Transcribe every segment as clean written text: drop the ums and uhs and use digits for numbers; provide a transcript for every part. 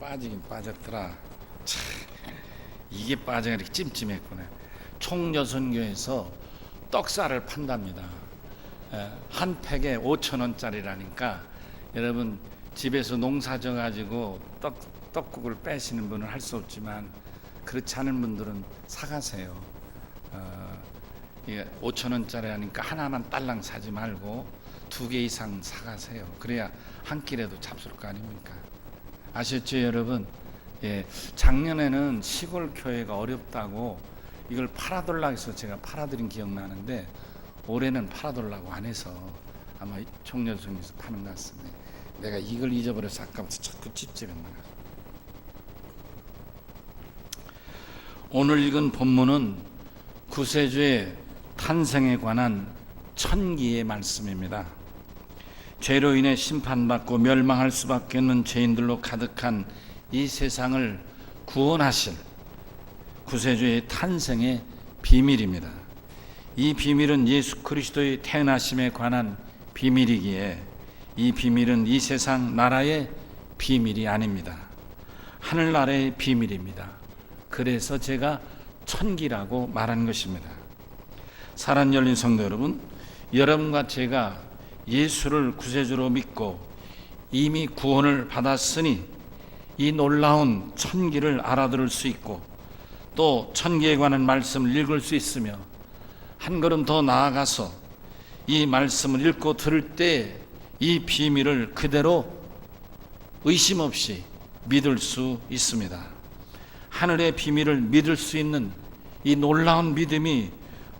빠지긴 빠졌더라. 참, 이게 빠져가 이렇게 찜찜했구나. 총여선교에서 떡살을 판답니다. 한 팩에 5,000원짜리라니까 여러분 집에서 농사져 가지고 떡국을 빼시는 분은 할 수 없지만 그렇지 않은 분들은 사가세요. 5,000원짜리 하니까 하나만 딸랑 사지 말고 2개 이상 사가세요. 그래야 한 끼라도 잡술 거 아닙니까? 아셨죠 여러분? 작년에는 시골 교회가 어렵다고 이걸 팔아달라고 해서 제가 팔아드린 기억나는데 올해는 팔아달라고 안 해서 아마 총여선에서 파는 것 같습니다. 내가 이걸 잊어버려서 아까부터 자꾸 찝찝했나. 오늘 읽은 본문은 구세주의 탄생에 관한 천기의 말씀입니다. 죄로 인해 심판받고 멸망할 수밖에 없는 죄인들로 가득한 이 세상을 구원하실 구세주의 탄생의 비밀입니다. 이 비밀은 예수 그리스도의 태어나심에 관한 비밀이기에 이 비밀은 이 세상 나라의 비밀이 아닙니다. 하늘나라의 비밀입니다. 그래서 제가 천기라고 말한 것입니다. 사랑 열린 성도 여러분, 여러분과 제가 예수를 구세주로 믿고 이미 구원을 받았으니 이 놀라운 천기를 알아들을 수 있고 또 천기에 관한 말씀을 읽을 수 있으며 한 걸음 더 나아가서 이 말씀을 읽고 들을 때 이 비밀을 그대로 의심 없이 믿을 수 있습니다. 하늘의 비밀을 믿을 수 있는 이 놀라운 믿음이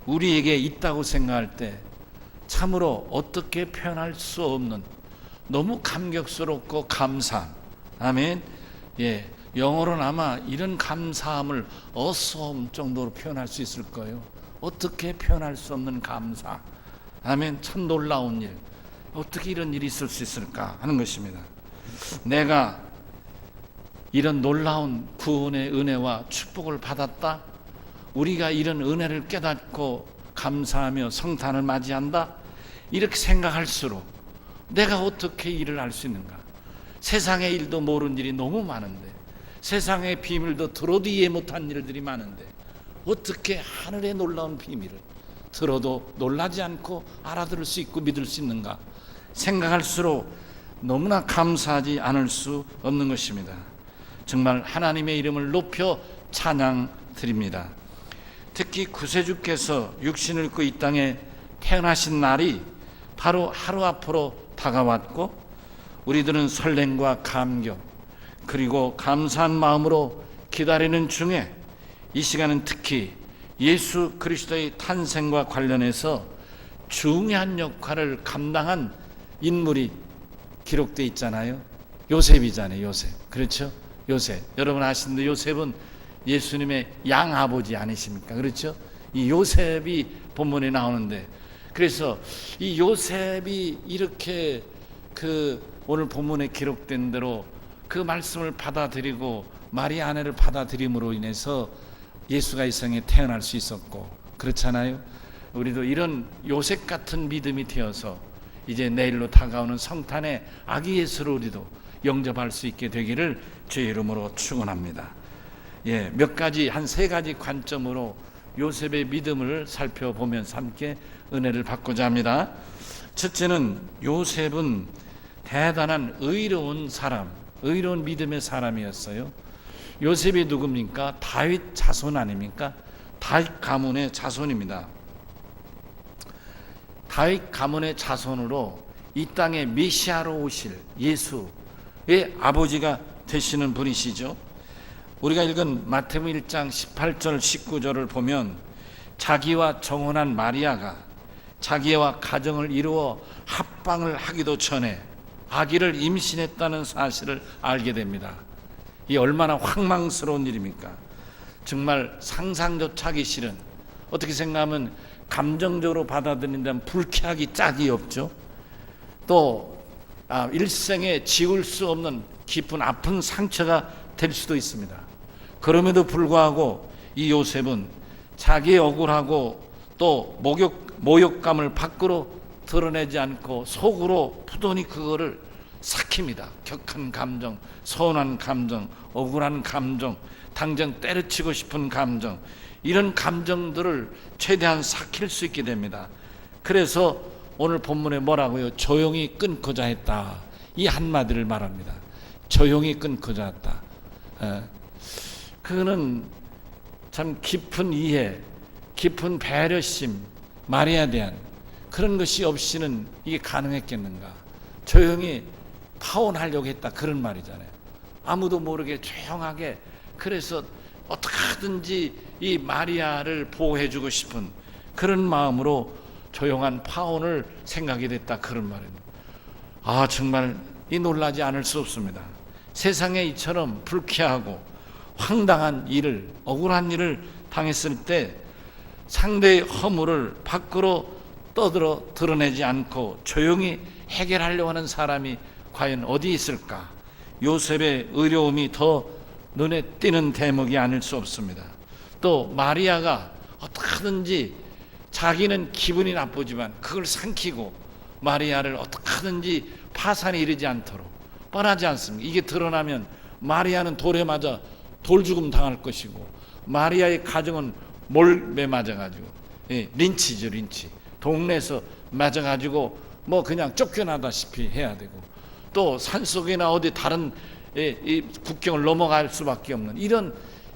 우리에게 있다고 생각할 때 참으로 어떻게 표현할 수 없는 너무 감격스럽고 감사함. 아멘. 영어로는 아마 이런 감사함을 awesome 정도로 표현할 수 있을 거예요. 어떻게 표현할 수 없는 감사. 아멘. 참 놀라운 일. 어떻게 이런 일이 있을 수 있을까 하는 것입니다. 내가 이런 놀라운 구원의 은혜와 축복을 받았다. 우리가 이런 은혜를 깨닫고 감사하며 성탄을 맞이한다. 이렇게 생각할수록 내가 어떻게 일을 할 수 있는가. 세상의 일도 모르는 일이 너무 많은데, 세상의 비밀도 들어도 이해 못한 일들이 많은데 어떻게 하늘의 놀라운 비밀을 들어도 놀라지 않고 알아들을 수 있고 믿을 수 있는가 생각할수록 너무나 감사하지 않을 수 없는 것입니다. 정말 하나님의 이름을 높여 찬양 드립니다. 특히 구세주께서 육신을 입고 이 땅에 태어나신 날이 바로 하루 앞으로 다가왔고 우리들은 설렘과 감격 그리고 감사한 마음으로 기다리는 중에 이 시간은 특히 예수 그리스도의 탄생과 관련해서 중요한 역할을 감당한 인물이 기록되어 있잖아요. 요셉이잖아요. 요셉. 그렇죠? 요셉. 여러분 아시는데 요셉은 예수님의 양아버지 아니십니까? 그렇죠? 이 요셉이 본문에 나오는데 그래서 이 요셉이 이렇게 오늘 본문에 기록된 대로 그 말씀을 받아들이고 마리아 아내를 받아들임으로 인해서 예수가 이 세상에 태어날 수 있었고 그렇잖아요. 우리도 이런 요셉 같은 믿음이 되어서 이제 내일로 다가오는 성탄의 아기 예수를 우리도 영접할 수 있게 되기를 주의 이름으로 축원합니다. 몇 가지 한 3가지 관점으로 요셉의 믿음을 살펴보면서 함께 은혜를 받고자 합니다. 첫째는 요셉은 대단한 의로운 사람, 의로운 믿음의 사람이었어요. 요셉이 누굽니까? 다윗 자손 아닙니까? 다윗 가문의 자손입니다. 다윗 가문의 자손으로 이 땅에 메시아로 오실 예수의 아버지가 되시는 분이시죠. 우리가 읽은 마태복음 1장 18절 19절을 보면 자기와 정혼한 마리아가 자기와 가정을 이루어 합방을 하기도 전에 아기를 임신했다는 사실을 알게 됩니다. 이 얼마나 황망스러운 일입니까? 정말 상상조차 하기 싫은, 어떻게 생각하면 감정적으로 받아들인다면 불쾌하기 짝이 없죠. 또 일생에 지울 수 없는 깊은 아픈 상처가 될 수도 있습니다. 그럼에도 불구하고 이 요셉은 자기의 억울하고 또 모욕감을 밖으로 드러내지 않고 속으로 부단히 그거를 삭힙니다. 격한 감정, 서운한 감정, 억울한 감정, 당장 때려치고 싶은 감정, 이런 감정들을 최대한 삭힐 수 있게 됩니다. 그래서 오늘 본문에 뭐라고요? 조용히 끊고자 했다. 이 한마디를 말합니다. 조용히 끊고자 했다. 그거는 참 깊은 이해, 깊은 배려심, 마리아에 대한 그런 것이 없이는 이게 가능했겠는가? 조용히 파혼하려고 했다, 그런 말이잖아요. 아무도 모르게 조용하게. 그래서 어떻게 하든지 이 마리아를 보호해주고 싶은 그런 마음으로 조용한 파혼을 생각이 됐다, 그런 말입니다. 정말 이 놀라지 않을 수 없습니다. 세상에 이처럼 불쾌하고 황당한 일을, 억울한 일을 당했을 때 상대의 허물을 밖으로 떠들어 드러내지 않고 조용히 해결하려고 하는 사람이 과연 어디 있을까? 요셉의 의로움이 더 눈에 띄는 대목이 아닐 수 없습니다. 또 마리아가 어떻게든지 자기는 기분이 나쁘지만 그걸 삼키고 마리아를 어떻게든지 파산에 이르지 않도록 뻔하지 않습니까? 이게 드러나면 마리아는 돌에 맞아 돌죽음 당할 것이고 마리아의 가정은 몰매 맞아가지고 린치죠, 린치. 동네에서 맞아가지고 뭐 그냥 쫓겨나다시피 해야 되고, 또 산속이나 어디 다른 이 국경을 넘어갈 수밖에 없는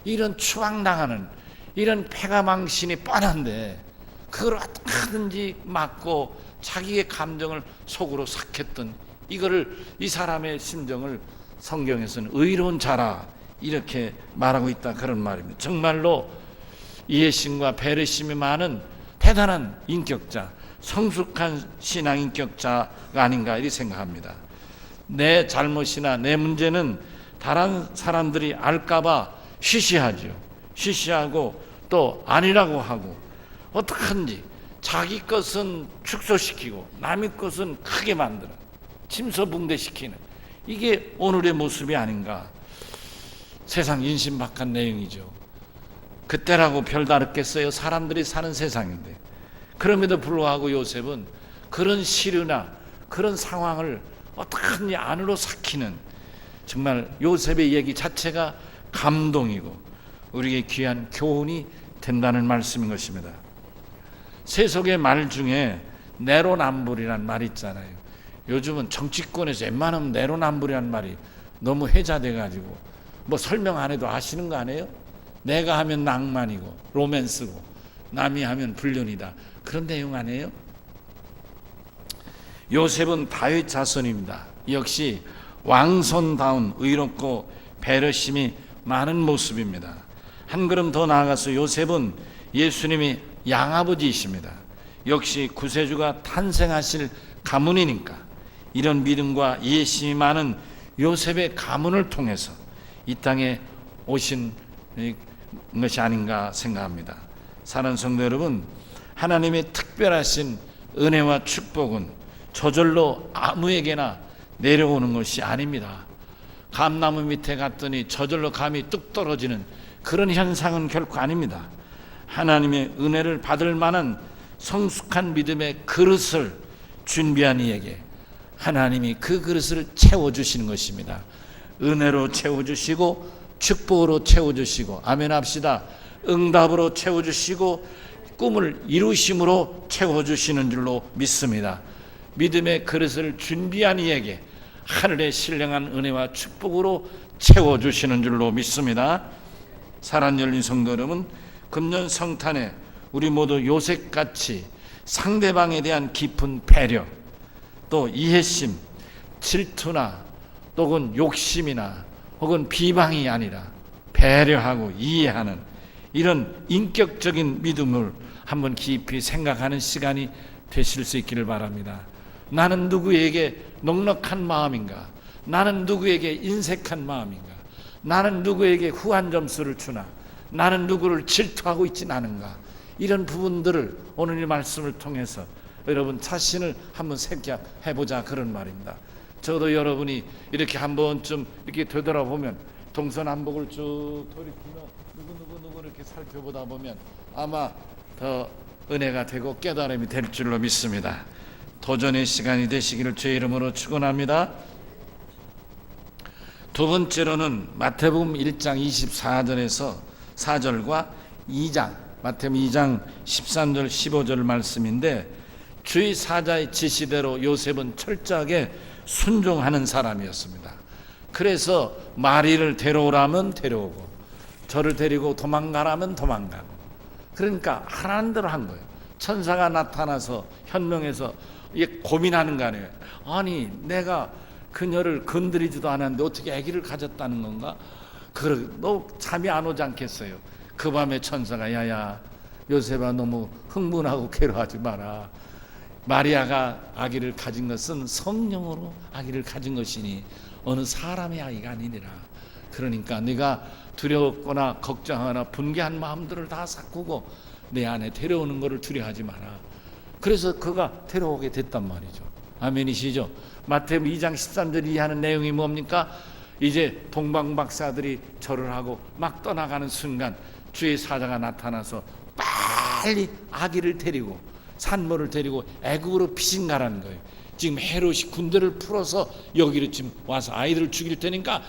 이런 추앙당하는 이런 패가망신이 뻔한데 그걸 어떻게든지 막고 자기의 감정을 속으로 삭혔던 이거를, 이 사람의 심정을 성경에서는 의로운 자라 이렇게 말하고 있다, 그런 말입니다. 정말로 이해심과 배려심이 많은 대단한 인격자, 성숙한 신앙 인격자가 아닌가 이렇게 생각합니다. 내 잘못이나 내 문제는 다른 사람들이 알까봐 쉬쉬하죠. 쉬쉬하고 또 아니라고 하고 어떡한지 자기 것은 축소시키고 남의 것은 크게 만들어 침소붕대시키는, 이게 오늘의 모습이 아닌가. 세상 인신박한 내용이죠. 그때라고 별다르겠어요? 사람들이 사는 세상인데. 그럼에도 불구하고 요셉은 그런 시류나 그런 상황을 어떻게 안으로 삭히는, 정말 요셉의 얘기 자체가 감동이고 우리에게 귀한 교훈이 된다는 말씀인 것입니다. 세속의 말 중에 내로남불이란 말이 있잖아요. 요즘은 정치권에서 웬만하면 내로남불이란 말이 너무 회자돼가지고 뭐 설명 안 해도 아시는 거 아니에요? 내가 하면 낭만이고 로맨스고 남이 하면 불륜이다, 그런 내용 아니에요? 요셉은 다윗 자손입니다. 역시 왕손다운 의롭고 배려심이 많은 모습입니다. 한 걸음 더 나아가서 요셉은 예수님이 양아버지이십니다. 역시 구세주가 탄생하실 가문이니까 이런 믿음과 이해심이 많은 요셉의 가문을 통해서 이 땅에 오신 것이 아닌가 생각합니다. 사랑하는 성도 여러분, 하나님의 특별하신 은혜와 축복은 저절로 아무에게나 내려오는 것이 아닙니다. 감나무 밑에 갔더니 저절로 감이 뚝 떨어지는 그런 현상은 결코 아닙니다. 하나님의 은혜를 받을 만한 성숙한 믿음의 그릇을 준비한 이에게 하나님이 그 그릇을 채워주시는 것입니다. 은혜로 채워주시고 축복으로 채워주시고, 아멘 합시다. 응답으로 채워주시고 꿈을 이루심으로 채워주시는 줄로 믿습니다. 믿음의 그릇을 준비한 이에게 하늘의 신령한 은혜와 축복으로 채워주시는 줄로 믿습니다. 사랑 열린 성도 여러분, 금년 성탄에 우리 모두 요셉같이 상대방에 대한 깊은 배려, 또 이해심, 질투나 혹은 욕심이나 혹은 비방이 아니라 배려하고 이해하는 이런 인격적인 믿음을 한번 깊이 생각하는 시간이 되실 수 있기를 바랍니다. 나는 누구에게 넉넉한 마음인가? 나는 누구에게 인색한 마음인가? 나는 누구에게 후한 점수를 주나? 나는 누구를 질투하고 있진 않은가? 이런 부분들을 오늘 이 말씀을 통해서 여러분 자신을 한번 생각해보자, 그런 말입니다. 저도 여러분이 이렇게 한 번쯤 이렇게 되돌아보면 동서남북을 쭉 돌이키며 누구 이렇게 살펴보다 보면 아마 더 은혜가 되고 깨달음이 될 줄로 믿습니다. 도전의 시간이 되시기를 주의 이름으로 축원합니다. 두 번째로는 마태복음 1장 24절에서 4절과 2장 마태복음 2장 13절 15절 말씀인데, 주의 사자의 지시대로 요셉은 철저하게 순종하는 사람이었습니다. 그래서 마리를 데려오라면 데려오고 저를 데리고 도망가라면 도망가고, 그러니까 하라는 대로 한 거예요. 천사가 나타나서 현명해서 고민하는 거 아니에요. 아니 내가 그녀를 건드리지도 않았는데 어떻게 아기를 가졌다는 건가? 너 잠이 안 오지 않겠어요? 그 밤에 천사가 야야 요셉아 너무 흥분하고 괴로워하지 마라. 마리아가 아기를 가진 것은 성령으로 아기를 가진 것이니 어느 사람의 아기가 아니니라. 그러니까 네가 두려웠거나 걱정하거나 분개한 마음들을 다 삭히고 내 안에 데려오는 것을 두려워하지 마라. 그래서 그가 데려오게 됐단 말이죠. 아멘이시죠? 마태복음 2장 13절 이하는 내용이 뭡니까? 이제 동방박사들이 절을 하고 막 떠나가는 순간 주의 사자가 나타나서 빨리 아기를 데리고 산모를 데리고 애굽으로 피신가라는 거예요. 지금 헤롯이 군대를 풀어서 여기로 지금 와서 아이들을 죽일 테니까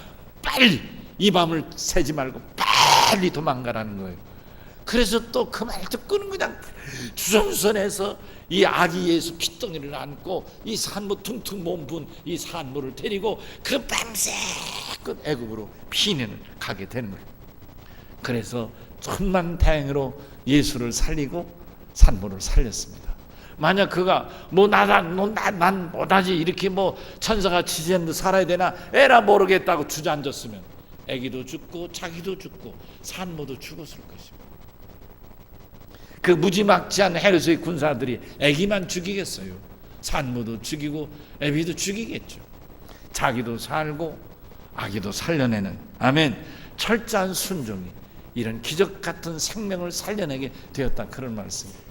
빨리 이 밤을 새지 말고 빨리 도망가라는 거예요. 그래서 또 그 말 듣고는 그냥 주섬선해서 이 아기 예수 핏덩이를 안고 이 산모 퉁퉁 몸분 이 산모를 데리고 그 밤새껏 애굽으로 피신을 가게 되는 거예요. 그래서 천만다행으로 예수를 살리고 산모를 살렸습니다. 만약 그가 난 못하지 이렇게 천사가 지시한 듯 살아야 되나 에라 모르겠다고 주저앉았으면 애기도 죽고 자기도 죽고 산모도 죽었을 것입니다. 그 무지막지한 헤롯의 군사들이 애기만 죽이겠어요? 산모도 죽이고 애비도 죽이겠죠. 자기도 살고 아기도 살려내는, 아멘, 철저한 순종이 이런 기적 같은 생명을 살려내게 되었다, 그런 말씀입니다.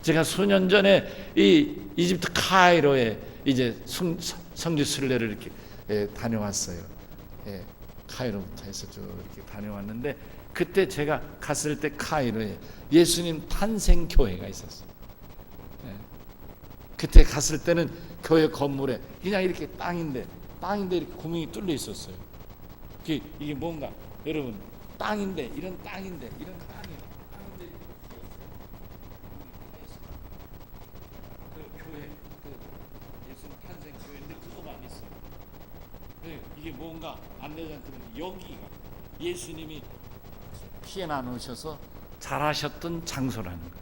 제가 수년 전에 이 이집트 카이로에 이제 성지 순례를 이렇게 다녀왔어요. 카이로부터 해서 쭉 이렇게 다녀왔는데, 그때 제가 갔을 때 카이로에 예수님 탄생 교회가 있었어요. 그때 갔을 때는 교회 건물에 그냥 이렇게 땅인데 이렇게 구멍이 뚫려 있었어요. 이게 뭔가 여러분 땅인데 이런 땅인데 교회 예수님 탄생 교회인데 그거만 있어요. 이게 뭔가 안내자들은 여기가 예수님이 피해나 놓으셔서 잘하셨던 장소라는 거예요.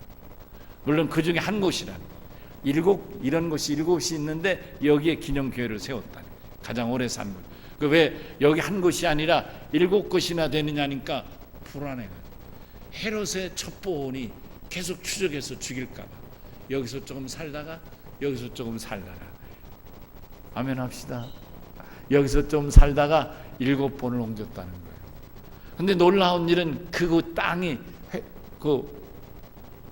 물론 그 중에 한 곳이라는 거예요. 이런 곳이 7곳이 있는데 여기에 기념교회를 세웠다는 거예요. 가장 오래 산 곳. 왜 여기 한 곳이 아니라 7곳이나 되느냐니까 불안해가지고 헤롯의 첩보원이 계속 추적해서 죽일까 봐 여기서 조금 살다가 여기서 조금 살다가, 아멘 합시다. 여기서 좀 살다가 7번을 옮겼다는 거예요. 근데 놀라운 일은 그 땅이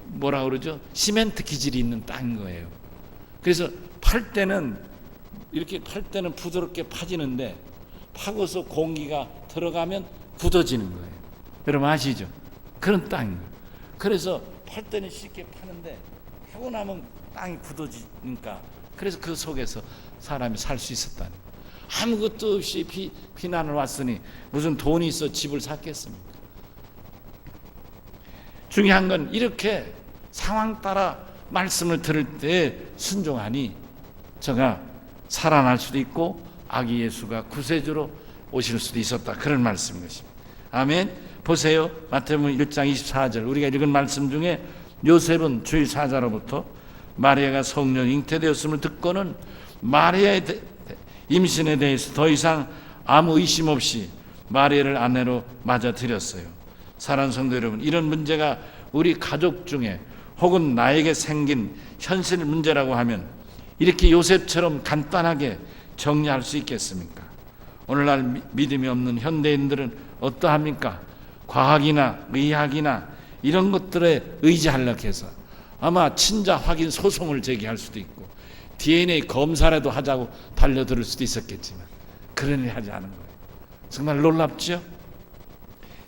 뭐라 그러죠? 시멘트 기질이 있는 땅인 거예요. 그래서 팔 때는 부드럽게 파지는데 파고서 공기가 들어가면 굳어지는 거예요. 여러분 아시죠? 그런 땅인 거예요. 그래서 팔 때는 쉽게 파는데 하고 나면 땅이 굳어지니까, 그래서 그 속에서 사람이 살 수 있었다는 거예요. 아무것도 없이 피난을 왔으니 무슨 돈이 있어 집을 샀겠습니까? 중요한 건 이렇게 상황 따라 말씀을 들을 때 순종하니 저가 살아날 수도 있고 아기 예수가 구세주로 오실 수도 있었다, 그런 말씀인 것입니다. 아멘. 보세요. 마태복음 1장 24절 우리가 읽은 말씀 중에 요셉은 주의 사자로부터 마리아가 성령 잉태되었음을 듣고는 마리아의 임신에 대해서 더 이상 아무 의심 없이 마리아를 아내로 맞아들였어요. 사랑하는 성도 여러분, 이런 문제가 우리 가족 중에 혹은 나에게 생긴 현실 문제라고 하면 이렇게 요셉처럼 간단하게 정리할 수 있겠습니까? 오늘날 믿음이 없는 현대인들은 어떠합니까? 과학이나 의학이나 이런 것들에 의지하려고 해서 아마 친자 확인 소송을 제기할 수도 있고 DNA 검사라도 하자고 달려들 수도 있었겠지만 그런 일 하지 않은 거예요. 정말 놀랍죠?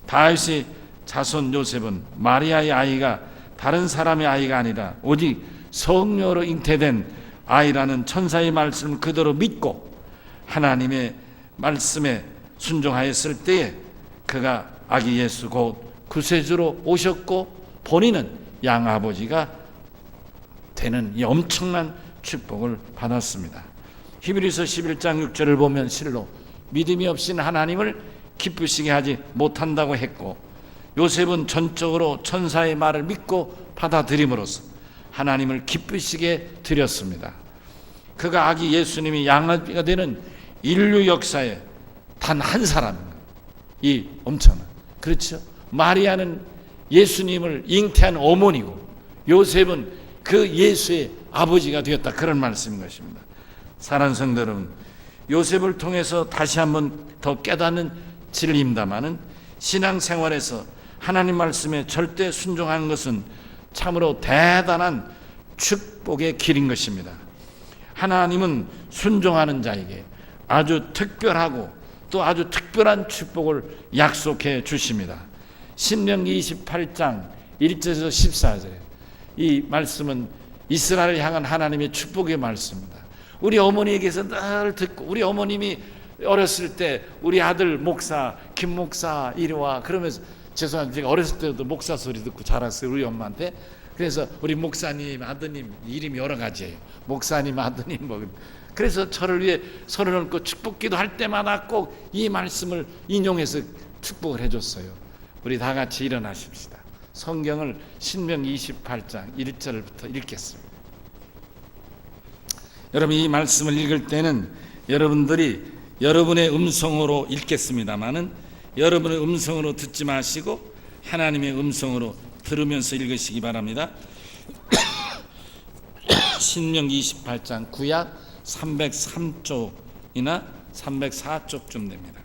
다윗의 자손 요셉은 마리아의 아이가 다른 사람의 아이가 아니라 오직 성령으로 잉태된 아이라는 천사의 말씀을 그대로 믿고 하나님의 말씀에 순종하였을 때에 그가 아기 예수 곧 구세주로 오셨고 본인은 양아버지가 되는 이 엄청난 축복을 받았습니다. 히브리서 11장 6절을 보면 실로 믿음이 없이는 하나님을 기쁘시게 하지 못한다고 했고, 요셉은 전적으로 천사의 말을 믿고 받아들임으로써 하나님을 기쁘시게 드렸습니다. 그가 아기 예수님이 양아버지가 되는 인류 역사에 단 한 사람입니다. 이 엄청난, 그렇죠? 마리아는 예수님을 잉태한 어머니고 요셉은 그 예수의 아버지가 되었다, 그런 말씀인 것입니다. 사랑하는 성도 여러분, 요셉을 통해서 다시 한번 더 깨닫는 진리입니다마는 신앙생활에서 하나님 말씀에 절대 순종하는 것은 참으로 대단한 축복의 길인 것입니다. 하나님은 순종하는 자에게 아주 특별하고 또 아주 특별한 축복을 약속해 주십니다. 신명기 28장 1절에서 14절에 이 말씀은 이스라엘을 향한 하나님의 축복의 말씀입니다. 우리 어머니에게서 늘 듣고, 우리 어머님이 어렸을 때 우리 아들 목사 김 목사 이리 와 그러면서, 죄송한데 제가 어렸을 때도 목사 소리 듣고 자랐어요, 우리 엄마한테. 그래서 우리 목사님 아드님 이름이 여러 가지예요. 목사님 아드님 뭐. 그래서 저를 위해 손을 얹고 축복기도 할 때마다 꼭 이 말씀을 인용해서 축복을 해줬어요. 우리 다 같이 일어나십시다. 성경을 신명기 28장 1절부터 읽겠습니다. 여러분, 이 말씀을 읽을 때는 여러분들이 여러분의 음성으로 읽겠습니다마는 여러분의 음성으로 듣지 마시고 하나님의 음성으로 들으면서 읽으시기 바랍니다. 신명기 28장 구약 303쪽이나 304쪽쯤 됩니다.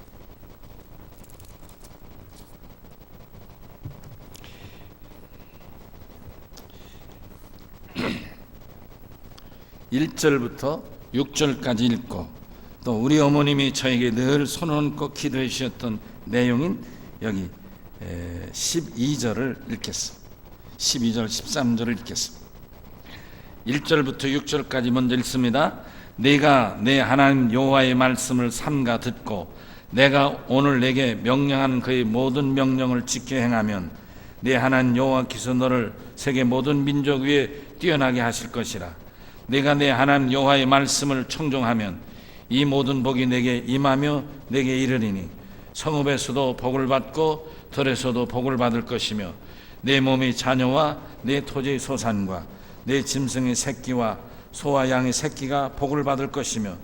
(1절부터) 6절까지 읽고, 또 우리 어머님이 저에게 늘 손을 얹고 기도해 주셨던 내용인 여기 12절을 읽겠습니다. 12절 13절을 읽겠습니다. 1절부터 6절까지 먼저 읽습니다. 내가 내 하나님 여호와의 말씀을 삼가 듣고 내가 오늘 내게 명령한 그의 모든 명령을 지켜 행하면 내 하나님 여호와께서 너를 세계 모든 민족 위에 뛰어나게 하실 것이라. 내가 내 하나님 여호와의 말씀을 청종하면 이 모든 복이 내게 임하며 내게 이르리니 성읍에서도 복을 받고 들에서도 복을 받을 것이며 내 몸의 자녀와 내 토지의 소산과 내 짐승의 새끼와 소와 양의 새끼가 복을 받을 것이며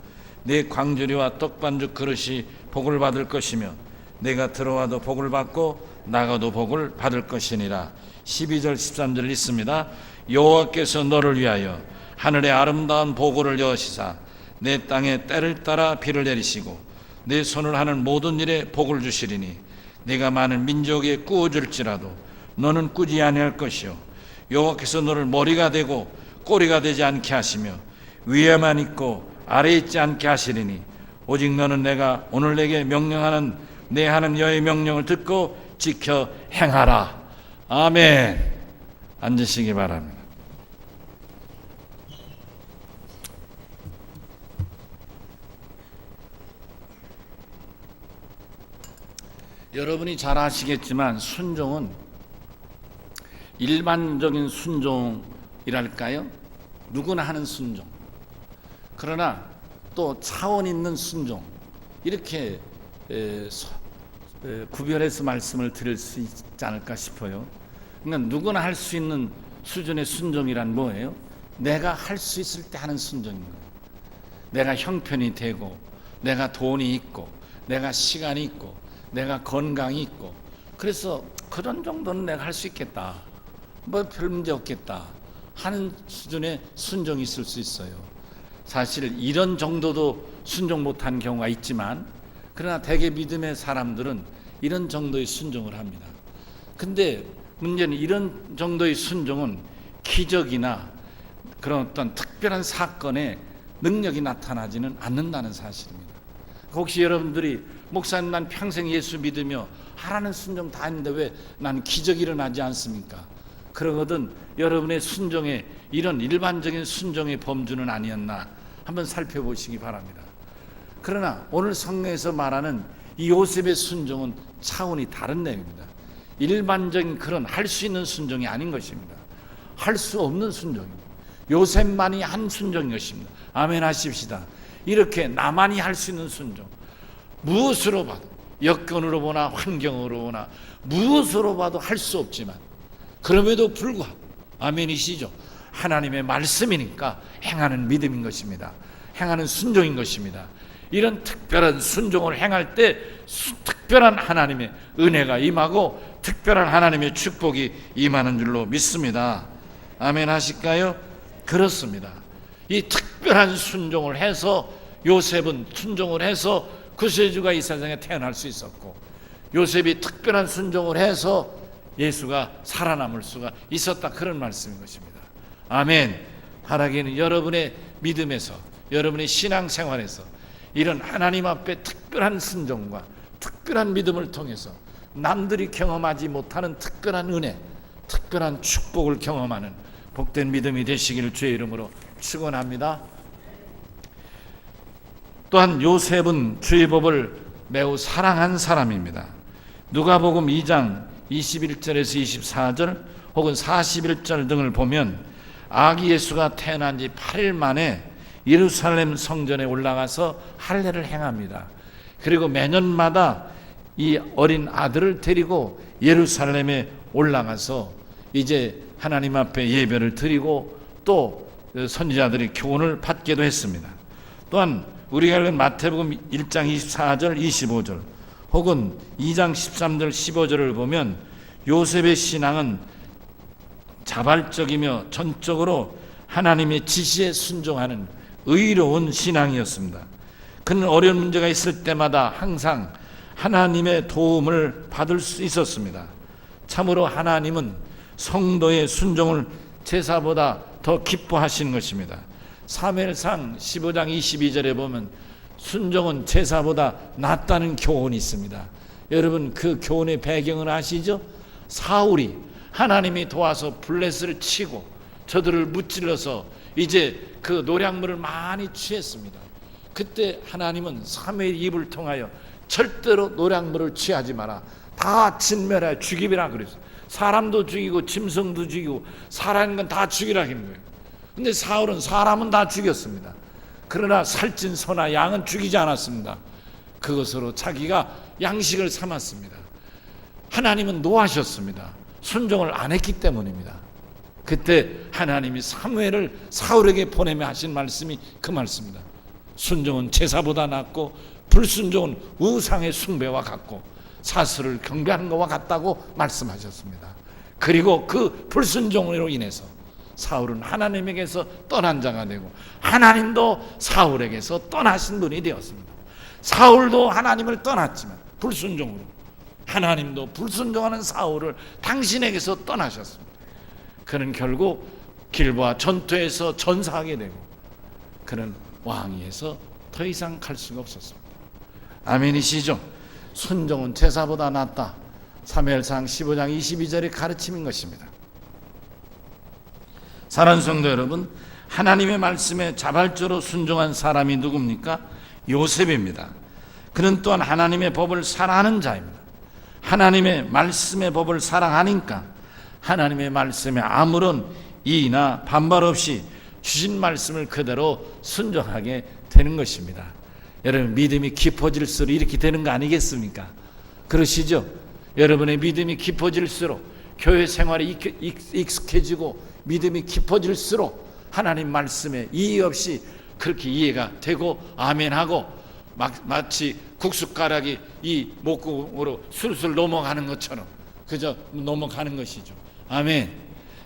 내 광주리와 떡반죽 그릇이 복을 받을 것이며 내가 들어와도 복을 받고 나가도 복을 받을 것이니라. 12절 13절 있습니다. 여호와께서 너를 위하여 하늘의 아름다운 보고를 여시사 내 땅에 때를 따라 비를 내리시고 내 손을 하는 모든 일에 복을 주시리니 내가 많은 민족에 꾸어줄지라도 너는 꾸지 아니할 것이요 여호와께서 너를 머리가 되고 꼬리가 되지 않게 하시며 위에만 있고 아래에 있지 않게 하시리니 오직 너는 내가 오늘 내게 명령하는 내 하나님 여호와의 명령을 듣고 지켜 행하라. 아멘. 앉으시기 바랍니다. 여러분이 잘 아시겠지만 순종은 일반적인 순종이랄까요? 누구나 하는 순종. 그러나 또 차원 있는 순종, 이렇게 구별해서 말씀을 드릴 수 있지 않을까 싶어요. 그러니까 누구나 할 수 있는 수준의 순종이란 뭐예요? 내가 할 수 있을 때 하는 순종인 거예요. 내가 형편이 되고 내가 돈이 있고 내가 시간이 있고 내가 건강이 있고 그래서 그런 정도는 내가 할 수 있겠다, 뭐 별 문제 없겠다 하는 수준의 순종이 있을 수 있어요. 사실 이런 정도도 순종 못한 경우가 있지만, 그러나 대개 믿음의 사람들은 이런 정도의 순종을 합니다. 근데 문제는 이런 정도의 순종은 기적이나 그런 어떤 특별한 사건에 능력이 나타나지는 않는다는 사실입니다. 혹시 여러분들이 목사님 난 평생 예수 믿으며 하라는 순종 다 했는데 왜 난 기적이 일어나지 않습니까? 그러거든 여러분의 순종에 이런 일반적인 순종의 범주는 아니었나 한번 살펴보시기 바랍니다. 그러나 오늘 성경에서 말하는 이 요셉의 순종은 차원이 다른 내용입니다. 일반적인 그런 할 수 있는 순종이 아닌 것입니다. 할 수 없는 순종입니다. 요셉만이 한 순종인 것입니다. 아멘 하십시다. 이렇게 나만이 할 수 있는 순종, 무엇으로 봐도, 여건으로 보나 환경으로 보나 무엇으로 봐도 할 수 없지만 그럼에도 불구하고, 아멘이시죠? 하나님의 말씀이니까 행하는 믿음인 것입니다. 행하는 순종인 것입니다. 이런 특별한 순종을 행할 때 특별한 하나님의 은혜가 임하고 특별한 하나님의 축복이 임하는 줄로 믿습니다. 아멘 하실까요? 그렇습니다. 이 특별한 순종을 해서 요셉은 순종을 해서 구세주가 이 세상에 태어날 수 있었고, 요셉이 특별한 순종을 해서 예수가 살아남을 수가 있었다, 그런 말씀인 것입니다. 아멘. 바라기는 여러분의 믿음에서, 여러분의 신앙생활에서 이런 하나님 앞에 특별한 순종과 특별한 믿음을 통해서 남들이 경험하지 못하는 특별한 은혜, 특별한 축복을 경험하는 복된 믿음이 되시기를 주의 이름으로 축원합니다. 또한 요셉은 주의 법을 매우 사랑한 사람입니다. 누가복음 2장 21절에서 24절 혹은 41절 등을 보면 아기 예수가 태어난 지 8일 만에 예루살렘 성전에 올라가서 할례를 행합니다. 그리고 매년마다 이 어린 아들을 데리고 예루살렘에 올라가서 이제 하나님 앞에 예배를 드리고 또 선지자들이 교훈을 받기도 했습니다. 또한 우리가 읽은 마태복음 1장 24절 25절 혹은 2장 13절 15절을 보면 요셉의 신앙은 자발적이며 전적으로 하나님의 지시에 순종하는 의로운 신앙이었습니다. 그는 어려운 문제가 있을 때마다 항상 하나님의 도움을 받을 수 있었습니다. 참으로 하나님은 성도의 순종을 제사보다 더 기뻐하시는 것입니다. 사무엘상 15장 22절에 보면 순종은 제사보다 낫다는 교훈이 있습니다. 여러분, 그 교훈의 배경을 아시죠? 사울이 하나님이 도와서 블레스를 치고 저들을 무찔러서 이제 그 노략물을 많이 취했습니다. 그때 하나님은 사무엘의 입을 통하여 절대로 노략물을 취하지 마라, 다 진멸하여 죽이라 그랬어요. 사람도 죽이고 짐승도 죽이고 살아있는 건 다 죽이라 하는 거예요. 근데 사울은 사람은 다 죽였습니다. 그러나 살찐 소나 양은 죽이지 않았습니다. 그것으로 자기가 양식을 삼았습니다. 하나님은 노하셨습니다. 순종을 안 했기 때문입니다. 그때 하나님이 사무엘을 사울에게 보내며 하신 말씀이 그 말씀입니다. 순종은 제사보다 낫고 불순종은 우상의 숭배와 같고 사슬을 경배하는 것과 같다고 말씀하셨습니다. 그리고 그 불순종으로 인해서 사울은 하나님에게서 떠난 자가 되고 하나님도 사울에게서 떠나신 분이 되었습니다. 사울도 하나님을 떠났지만 불순종으로, 하나님도 불순종하는 사울을 당신에게서 떠나셨습니다. 그는 결국 길보아 전투에서 전사하게 되고 그는 왕위에서 더 이상 갈 수가 없었습니다. 아멘이시죠? 순종은 제사보다 낫다. 사무엘상 15장 22절의 가르침인 것입니다. 사랑하는 성도 여러분, 하나님의 말씀에 자발적으로 순종한 사람이 누굽니까? 요셉입니다. 그는 또한 하나님의 법을 사랑하는 자입니다. 하나님의 말씀의 법을 사랑하니까 하나님의 말씀에 아무런 이의나 반발 없이 주신 말씀을 그대로 순종하게 되는 것입니다. 여러분, 믿음이 깊어질수록 이렇게 되는 거 아니겠습니까? 그러시죠? 여러분의 믿음이 깊어질수록, 교회 생활에 익숙해지고 믿음이 깊어질수록 하나님 말씀에 이의 없이 그렇게 이해가 되고 아멘하고 마치 국숫가락이 이 목구멍으로 술술 넘어가는 것처럼 그저 넘어가는 것이죠. 아멘.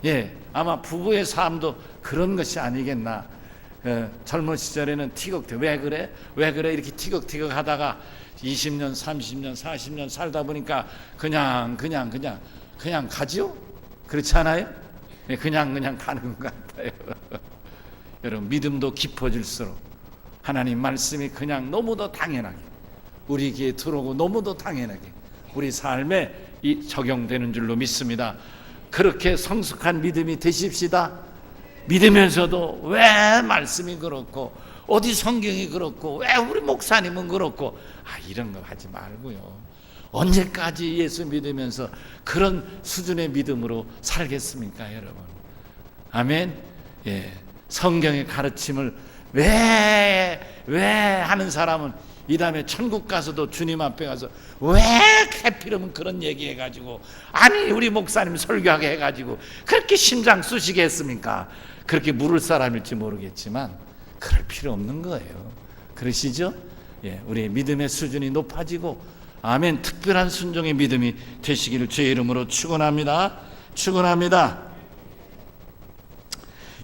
예, 아마 부부의 삶도 그런 것이 아니겠나. 젊은 시절에는 티격태격, 왜 그래 이렇게 티격태격 하다가 20년 30년 40년 살다 보니까 그냥 가지요? 그렇지 않아요? 그냥 가는 것 같아요. 여러분, 믿음도 깊어질수록 하나님 말씀이 그냥 너무도 당연하게 우리 귀에 들어오고 너무도 당연하게 우리 삶에 적용되는 줄로 믿습니다. 그렇게 성숙한 믿음이 되십시다. 믿으면서도 왜 말씀이 그렇고 어디 성경이 그렇고 왜 우리 목사님은 그렇고 이런 거 하지 말고요. 언제까지 예수 믿으면서 그런 수준의 믿음으로 살겠습니까, 여러분? 아멘. 예, 성경의 가르침을 왜 하는 사람은 이 다음에 천국 가서도 주님 앞에 가서 왜 해피름은 그런 얘기해가지고 아니 우리 목사님 설교하게 해가지고 그렇게 심장 쑤시게 했습니까? 그렇게 물을 사람일지 모르겠지만 그럴 필요 없는 거예요. 그러시죠? 예, 우리의 믿음의 수준이 높아지고 아멘, 특별한 순종의 믿음이 되시기를 주의 이름으로 축원합니다. 축원합니다.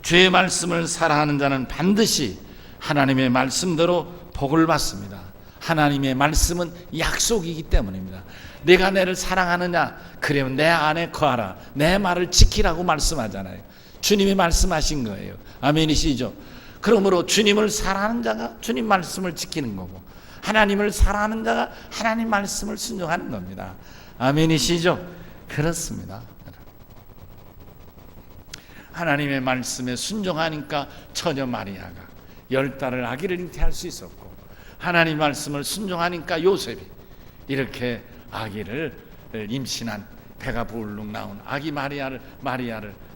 주의 말씀을 사랑하는 자는 반드시 하나님의 말씀대로 복을 받습니다. 하나님의 말씀은 약속이기 때문입니다. 내가 내를 사랑하느냐? 그러면 내 안에 거하라. 내 말을 지키라고 말씀하잖아요. 주님이 말씀하신 거예요. 아멘이시죠? 그러므로 주님을 사랑하는 자가 주님 말씀을 지키는 거고 하나님을 사랑하는 자가 하나님 말씀을 순종하는 겁니다. 아멘이시죠? 그렇습니다. 하나님의 말씀에 순종하니까 처녀 마리아가 10달을 아기를 잉태할 수 있었고 하나님 말씀을 순종하니까 요셉이 이렇게 아기를 임신한 배가 부르륵 나온 아기 마리아를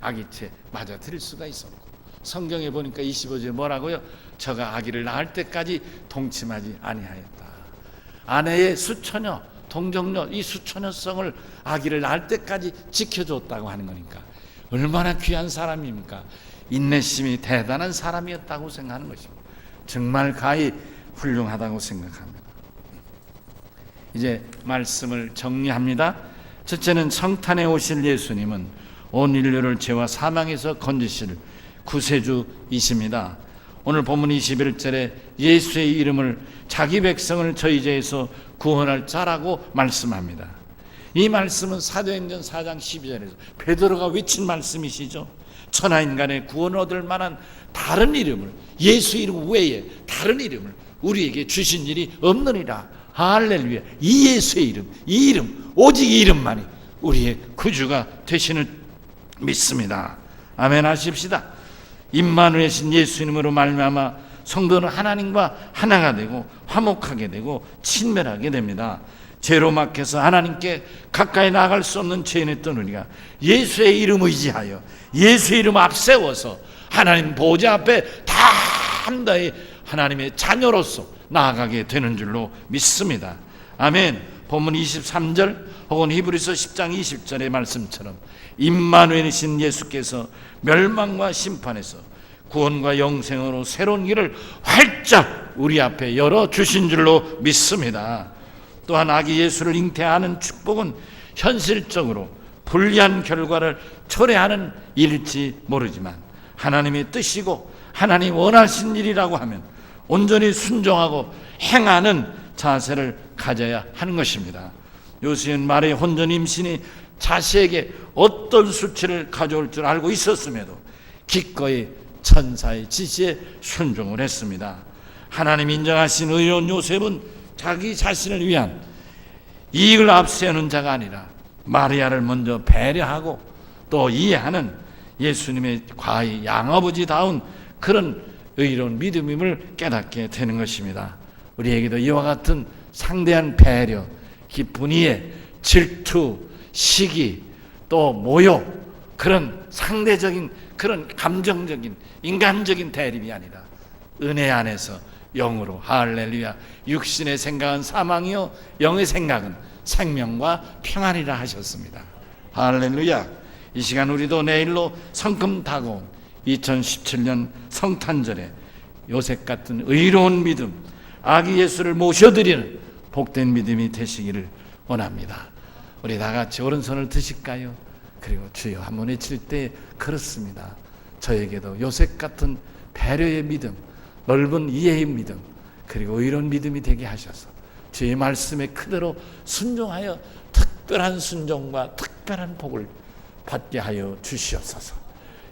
아기째 맞아 드릴 수가 있었고 성경에 보니까 25절에 뭐라고요? 저가 아기를 낳을 때까지 동침하지 아니하였다. 아내의 수처녀, 동정녀 이 수처녀성을 아기를 낳을 때까지 지켜줬다고 하는 거니까 얼마나 귀한 사람입니까? 인내심이 대단한 사람이었다고 생각하는 것입니다. 정말 가히 훌륭하다고 생각합니다. 이제 말씀을 정리합니다. 첫째는 성탄에 오실 예수님은 온 인류를 죄와 사망에서 건지실 구세주이십니다. 오늘 본문 21절에 예수의 이름을 자기 백성을 저희 죄에서 구원할 자라고 말씀합니다. 이 말씀은 사도행전 4장 12절에서 베드로가 외친 말씀이시죠. 천하인간의 구원을 얻을 만한 다른 이름을 예수 이름 외에 다른 이름을 우리에게 주신 일이 없느니라. 할렐루야. 이 예수의 이름, 이 이름, 오직 이 이름만이 우리의 구주가 되시는 믿습니다. 아멘 하십시다. 임마누엘이신 예수 이름으로 말미암아 성도는 하나님과 하나가 되고 화목하게 되고 친밀하게 됩니다. 죄로 막혀서 하나님께 가까이 나아갈 수 없는 죄인했던 우리가 예수의 이름 의지하여 예수의 이름 앞세워서 하나님 보좌 앞에 담대히 하나님의 자녀로서 나아가게 되는 줄로 믿습니다. 아멘. 본문 23절 혹은 히브리서 10장 20절의 말씀처럼 임마누엘이신 예수께서 멸망과 심판에서 구원과 영생으로 새로운 길을 활짝 우리 앞에 열어주신 줄로 믿습니다. 또한 아기 예수를 잉태하는 축복은 현실적으로 불리한 결과를 초래하는 일일지 모르지만 하나님의 뜻이고 하나님 원하신 일이라고 하면 온전히 순종하고 행하는 자세를 가져야 하는 것입니다. 요셉은 말의 혼전 임신이 자식에게 어떤 수치를 가져올 줄 알고 있었음에도 기꺼이 천사의 지시에 순종을 했습니다. 하나님 인정하신 의로운 요셉은 자기 자신을 위한 이익을 앞세우는 자가 아니라 마리아를 먼저 배려하고 또 이해하는 예수님의 과히 양아버지다운 그런 의로운 믿음임을 깨닫게 되는 것입니다. 우리에게도 이와 같은 상대한 배려, 기쁜 이해, 질투, 시기, 또 모욕, 그런 상대적인 그런 감정적인 인간적인 대립이 아니라 은혜 안에서 영으로 할렐루야. 육신의 생각은 사망이요 영의 생각은 생명과 평안이라 하셨습니다. 할렐루야. 이 시간 우리도 내일로 성큼 다가온 2017년 성탄절에 요셉 같은 의로운 믿음, 아기 예수를 모셔드리는 복된 믿음이 되시기를 원합니다. 우리 다 같이 오른손을 드실까요? 그리고 주여 한번 외칠 때 그렇습니다. 저에게도 요셉 같은 배려의 믿음, 넓은 이해의 믿음, 그리고 의로운 믿음이 되게 하셔서 주의 말씀에 그대로 순종하여 특별한 순종과 특별한 복을 받게 하여 주시옵소서.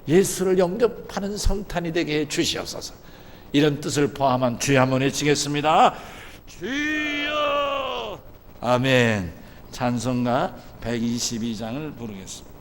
예수를 영접하는 성탄이 되게 해 주시옵소서. 이런 뜻을 포함한 주여 한번 외치겠습니다. 주여. 아멘. 찬송가 122장을 부르겠습니다.